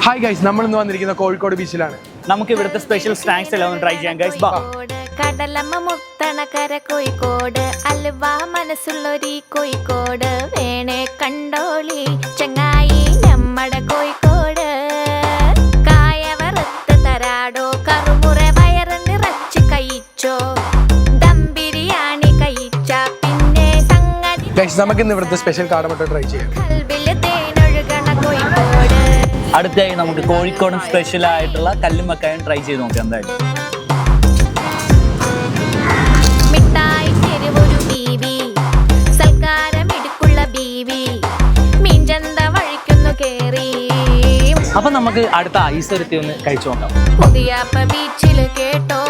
Hi guys, നമ്മൾ ഇന്ന് വന്നിരിക്കുന്ന കോഴിക്കോട് ബീച്ചിലാണ്. നമുക്ക് ഇവിടുത്തെ സ്പെഷ്യൽ സ്നാക്സ് എല്ലാം ഒന്ന് ട്രൈ ചെയ്യാം ഗൈസ്. കടലമ്മ മുത്തണക്കര കോഴിക്കോട്, അൽവ മനസ്സുള്ളൊരി കോഴിക്കോട്, വേണേ കണ്ടോളി ചങ്ങായി നമ്മടെ കോഴിക്കോട്. കായ വറുത്ത് തരാടോ, കറുമുറ വയറ് നിറച്ച് കഴിച്ചോ, ദം ബിരിയാണി കഴിച്ച പിന്നെ സംഗതി. ഗൈസ്, നമുക്ക് ഇന്ന് ഇവിടുത്തെ സ്പെഷ്യൽ കാടമുട്ട ട്രൈ ചെയ്യാം. കൽബില് തേനൊഴുകണ കോഴിക്കോട്. അടുത്തായി നമുക്ക് കോഴിക്കോടും സ്പെഷ്യൽ ആയിട്ടുള്ള കല്ലുമ്മക്കായും ട്രൈ ചെയ്ത് നോക്കാം. എന്തായാലും മിഠായി തെരുവൊരു ബീവി, സൽക്കാരം ഇടുക്കുള്ള ബീവി, മീൻചന്ത വഴിക്കുന്നു കേറി. അപ്പൊ നമുക്ക് അടുത്ത ഐസ് ഒരുത്തി ഒന്ന് കഴിച്ചു നോക്കാം. പുതിയാപ്പ ബീച്ചില് കേട്ടോ